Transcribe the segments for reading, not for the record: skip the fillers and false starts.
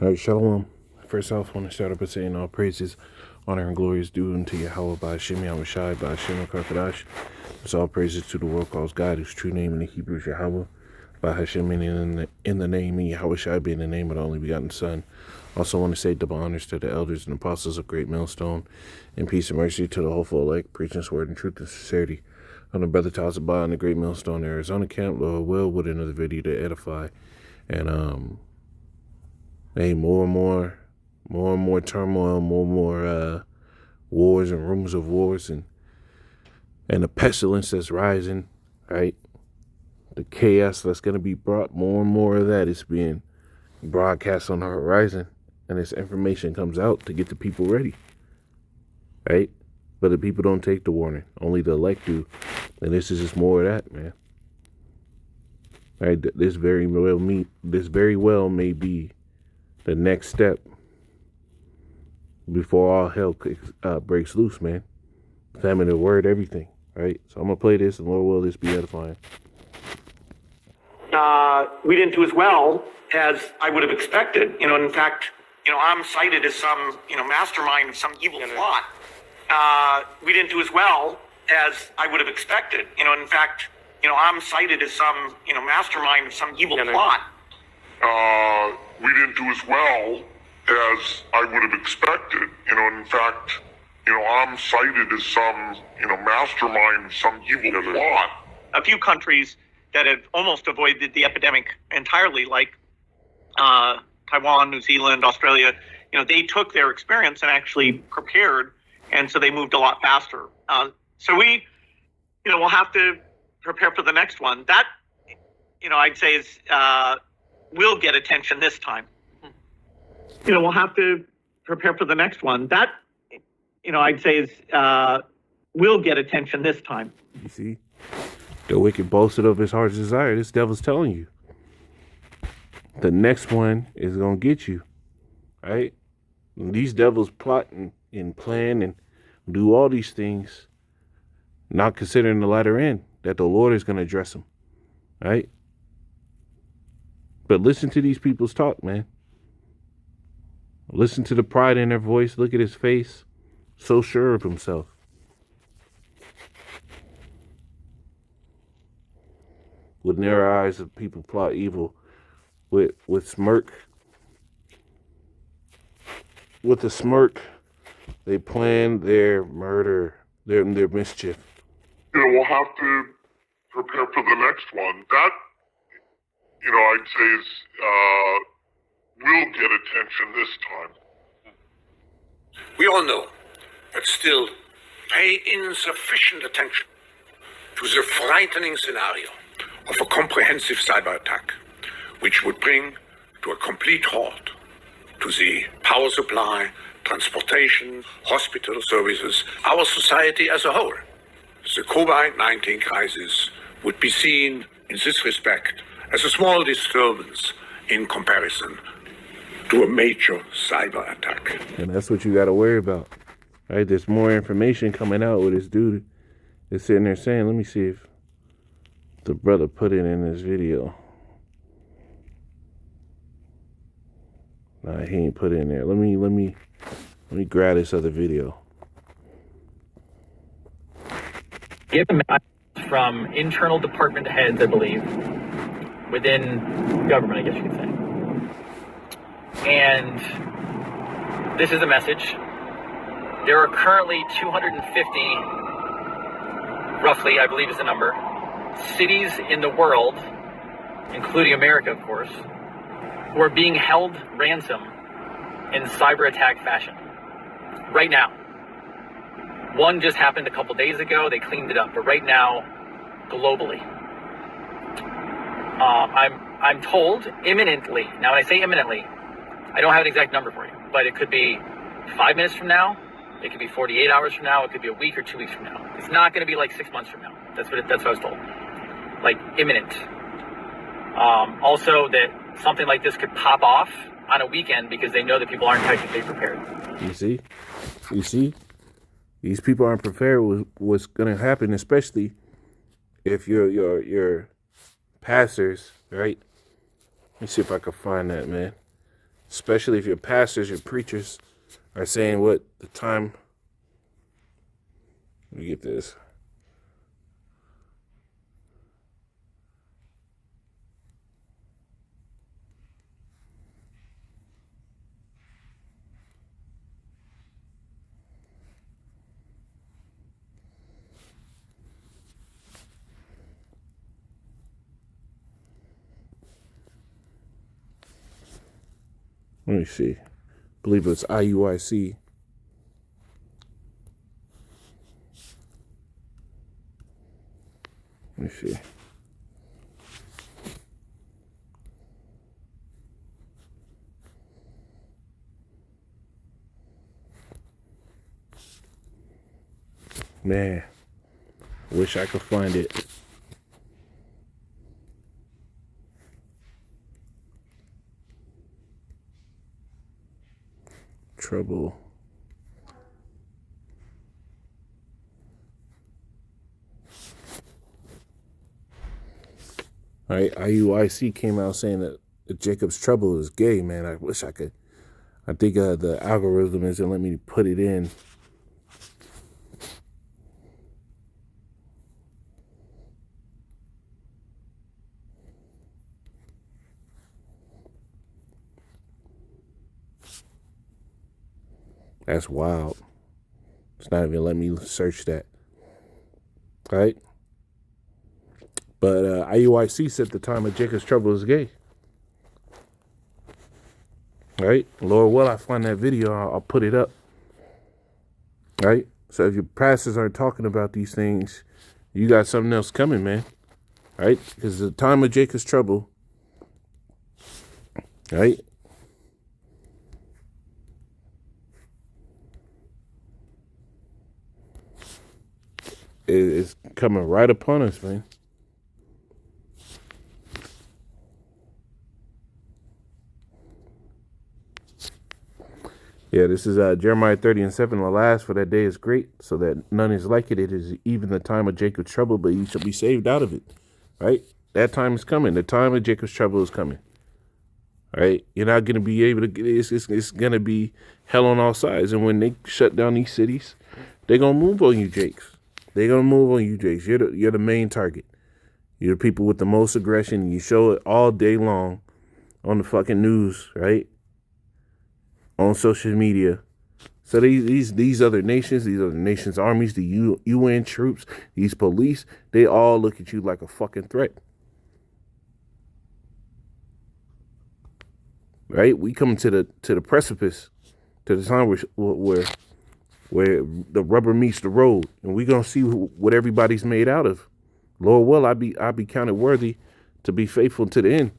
All right, Shalom. First off, I want to start up by saying all praises, honor, and glory is due unto Yahweh by Hashem Yahushai, by Hashem HaKarkadash. It's all praises to the world calls God, whose true name in the Hebrew is Yahweh, by Hashem in the name, and Yahushai being the name of the only begotten Son. Also want to say double honors to the elders and apostles of Great Millstone, and peace and mercy to the hopeful elect, preaching this word in truth and sincerity. I'm the brother Tazabah in the Great Millstone, Arizona camp, Lord will, with another video to edify. And, hey, more and more turmoil, more wars and rumors of wars, and the pestilence that's rising, right? The chaos that's going to be brought, more and more of that is being broadcast on the horizon, and this information comes out to get the people ready, right? But the people don't take the warning. Only the elect do, and this is just more of that, man. All right, this very well may be the next step before all hell breaks loose, man. Famine, the word, everything, right? So I'm going to play this, and Lord will, this be edifying. We didn't do as well as I would have expected. In fact, I'm cited as some, mastermind of some evil plot. We didn't do as well as I would have expected. In fact, I'm cited as some, mastermind of some evil plot. We didn't do as well as I would have expected. In fact, I'm cited as some, mastermind of some evil plot. A few countries that have almost avoided the epidemic entirely, like Taiwan, New Zealand, Australia, they took their experience and actually prepared, and so they moved a lot faster. So we, we'll have to prepare for the next one. That, I'd say is will get attention this time. We'll have to prepare for the next one. That, I'd say is will get attention this time. You see? The wicked boasted of his heart's desire. This devil's telling you. The next one is going to get you. Right? And these devils plot and plan and do all these things, not considering the latter end, that the Lord is going to address them. Right? But listen to these people's talk, man. Listen to the pride in their voice. Look at his face. So sure of himself. With narrow eyes of people plot evil, with smirk. With a smirk, they plan their murder, their mischief. We'll have to prepare for the next one. That, I'd say is, will get attention this time. We all know, but still pay insufficient attention to the frightening scenario of a comprehensive cyber attack, which would bring to a complete halt to the power supply, transportation, hospital services, our society as a whole. The COVID-19 crisis would be seen in this respect as a small disturbance in comparison to a major cyber attack. And that's what you got to worry about. Right? There's more information coming out with this dude is sitting there saying, let me see if the brother put it in his video. Nah, he ain't put it in there. Let me grab this other video. Give a message from internal department heads, I believe, within government, I guess you could say. And this is a message. There are currently 250, roughly, I believe is the number, cities in the world, including America, of course, who are being held ransom in cyber attack fashion right now. One just happened a couple days ago. They cleaned it up, but right now, globally, I'm told imminently. Now, when I say imminently, I don't have an exact number for you, but it could be 5 minutes from now. It could be 48 hours from now. It could be a week or 2 weeks from now. It's not going to be like 6 months from now. That's what I was told. Like imminent. Also, that something like this could pop off on a weekend because they know that people aren't technically prepared. You see, these people aren't prepared with what's going to happen, especially if your pastors, right? Let me see if I can find that, man. especially if your pastors, your preachers are saying what the time. Let me get this. Let me see. I believe it's IUIC. Let me see. Man, wish I could find it. Trouble. All right, IUIC came out saying that Jacob's Trouble is gay, man. I wish I could. I think the algorithm isn't letting me put it in. That's wild. It's not even letting me search that. All right. But IUIC said the time of Jacob's Trouble is gay. All right. Lord, will I find that video? I'll put it up. All right. So if your pastors aren't talking about these things, you got something else coming, man. All right. Because the time of Jacob's Trouble. All right. It's coming right upon us, man. Yeah, this is Jeremiah 30:7. Alas, for that day is great, so that none is like it. It is even the time of Jacob's trouble, but you shall be saved out of it. Right? That time is coming. The time of Jacob's trouble is coming. Right? You're not going to be able to get it. It's going to be hell on all sides. And when they shut down these cities, they're going to move on you, Jakes. They're going to move on you, Jakes. You're the main target. You're the people with the most aggression. You show it all day long on the fucking news, right? On social media. So these other nations' armies, the UN troops, these police, they all look at you like a fucking threat. Right? We come to the precipice, to the time where the rubber meets the road, and we're gonna see what everybody's made out of. Lord will, I be counted worthy to be faithful to the end.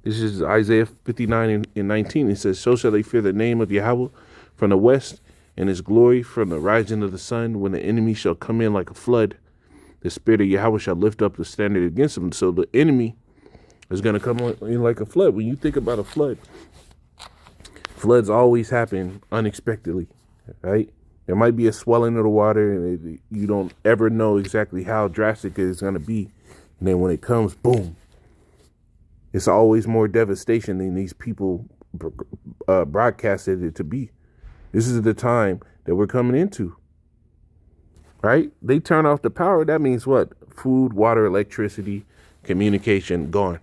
This is Isaiah 59:19. It says, "So shall they fear the name of Yahweh from the west, and his glory from the rising of the sun. When the enemy shall come in like a flood, the spirit of Yahweh shall lift up the standard against him." So the enemy is going to come in like a flood. When you think about a flood, floods always happen unexpectedly, right? There might be a swelling of the water, and you don't ever know exactly how drastic it's going to be. And then when it comes, boom. It's always more devastation than these people broadcasted it to be. This is the time that we're coming into, right? They turn off the power. That means what? Food, water, electricity, communication, gone.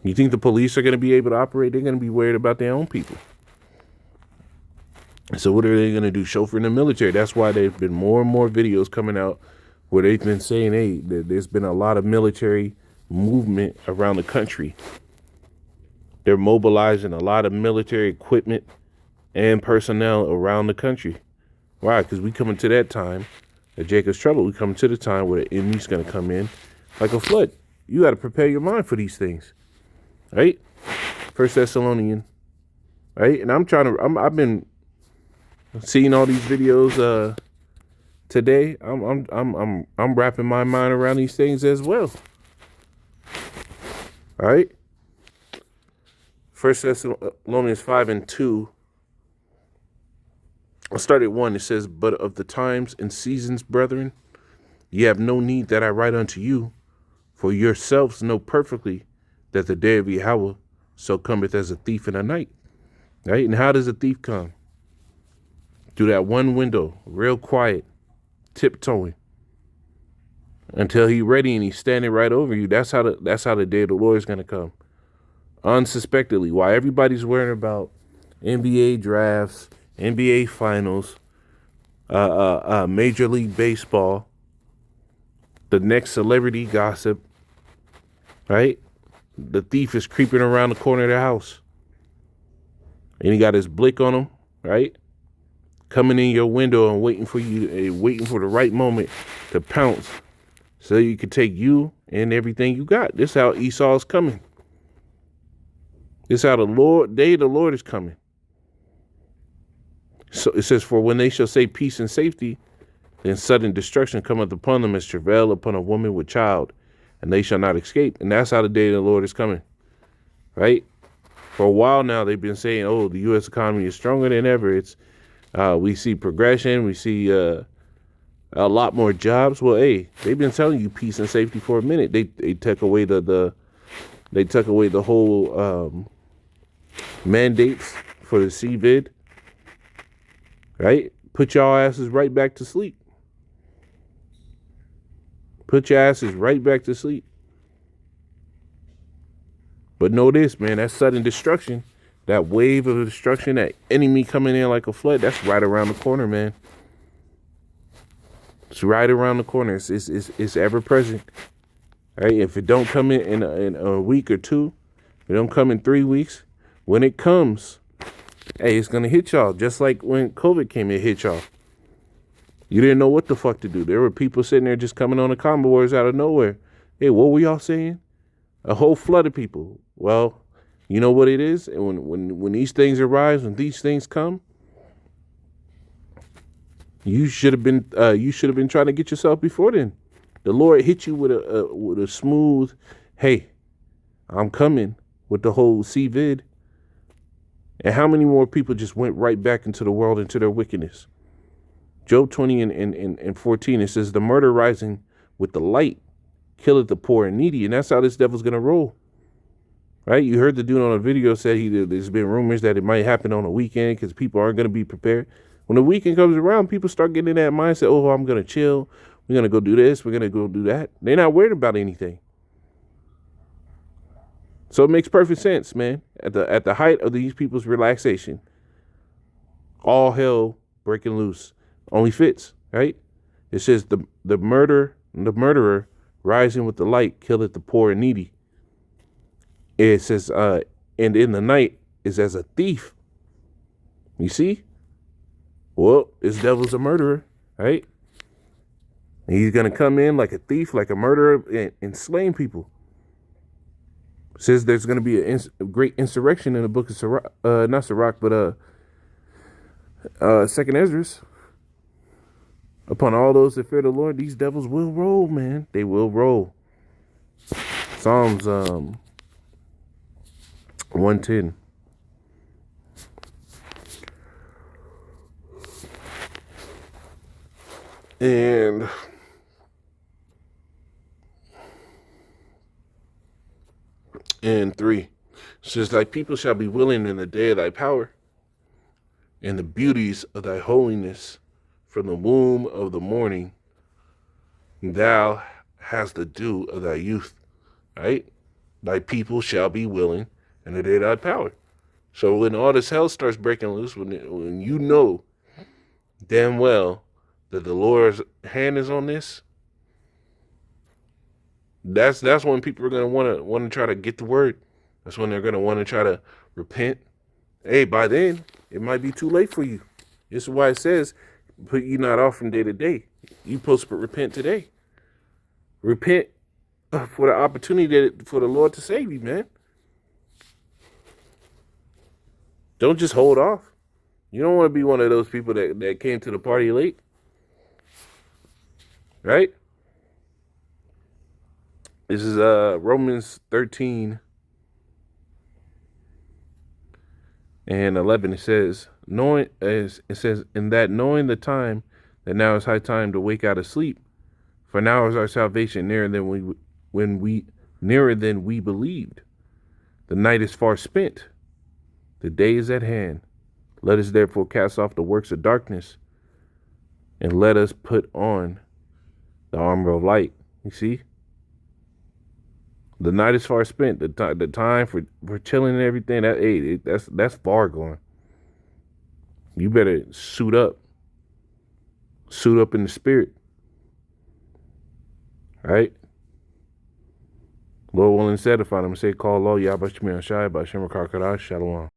You think the police are going to be able to operate? They're going to be worried about their own people. So what are they going to do? Chauffeur in the military. That's why there's been more and more videos coming out where they've been saying, hey, there's been a lot of military movement around the country. They're mobilizing a lot of military equipment and personnel around the country. Why? Because we coming to that time at Jacob's trouble. We coming to the time where the enemy's going to come in like a flood. You got to prepare your mind for these things, right? 1 Thessalonians, right? And I've been seeing all these videos today. I'm wrapping my mind around these things as well. All right. 1 Thessalonians 5:2. I'll start at 1. It says, "But of the times and seasons, brethren, ye have no need that I write unto you, for yourselves know perfectly that the day of Yahweh so cometh as a thief in the night. Right? And how does a thief come? Through that one window, real quiet, tiptoeing, until he's ready and he's standing right over you. That's how the day of the Lord is going to come. Unsuspectedly. While everybody's worrying about NBA drafts, NBA finals, Major League Baseball, the next celebrity gossip, right? The thief is creeping around the corner of the house. And he got his blick on him, right? Coming in your window and waiting for the right moment to pounce so you can take you and everything you got. This is how Esau is coming. This is how the day of the Lord is coming. So it says, for when they shall say peace and safety, then sudden destruction cometh upon them as travail upon a woman with child, and they shall not escape. And that's how the day of the Lord is coming, right? For a while now, they've been saying, oh, the U.S. economy is stronger than ever. We see progression. We see a lot more jobs. Well, hey, they've been telling you peace and safety for a minute. They took away the whole mandates for the CVID, right? Put y'all asses right back to sleep. Put your asses right back to sleep. But know this, man, that sudden destruction, that wave of destruction, that enemy coming in like a flood, that's right around the corner, man. It's right around the corner. It's ever present. Right? If it don't come in a week or two, if it don't come in 3 weeks, when it comes, hey, it's gonna hit y'all. Just like when COVID came, it hit y'all. You didn't know what the fuck to do. There were people sitting there just coming on the combo wars out of nowhere. Hey, what were y'all saying? A whole flood of people. Well, you know what it is? And when these things arise, when these things come, you should have been trying to get yourself before then. The Lord hit you with a smooth, hey, I'm coming, with the whole CVID. And how many more people just went right back into the world, into their wickedness? Job 20 and 14, it says, the murder rising with the light killeth the poor and needy. And that's how this devil's going to roll. Right? You heard the dude on a video said there's been rumors that it might happen on a weekend because people aren't going to be prepared. When the weekend comes around, people start getting in that mindset, oh, I'm going to chill. We're going to go do this. We're going to go do that. They're not worried about anything. So it makes perfect sense, man. At the height of these people's relaxation, all hell breaking loose. Only fits, right? It says the murderer rising with the light killeth the poor and needy. It says, and in the night is as a thief. You see? Well, this devil's a murderer, right? And he's going to come in like a thief, like a murderer, and slaying people. It says there's going to be a great insurrection in the book of Sirach, not Sirach, but Second Esdras. Upon all those that fear the Lord, these devils will roll, man. They will roll. Psalms 110. And 3. It says, thy people shall be willing in the day of thy power, and the beauties of thy holiness from the womb of the morning. Thou hast the dew of thy youth, right? Thy people shall be willing in the day of thy power. So when all this hell starts breaking loose, when you know damn well that the Lord's hand is on this, that's when people are going to want to try to get the word. That's when they're going to want to try to repent. Hey, by then, it might be too late for you. This is why it says, put you not off from day to day. You supposed to repent today. Repent for the opportunity for the Lord to save you, man. Don't just hold off. You don't want to be one of those people that came to the party late. Right? This is Romans 13 and 11. It says, knowing the time that now is high time to wake out of sleep, for now is our salvation nearer than we believed. The night is far spent. The day is at hand. Let us therefore cast off the works of darkness and let us put on the armor of light. You see? The night is far spent. The time for chilling and everything, that's far gone. You better suit up. Suit up in the spirit. Right? Lord willing said, if I'm going to say, call Allah, Yahweh Shemi Shai, by Shem Karkadash, Shalom.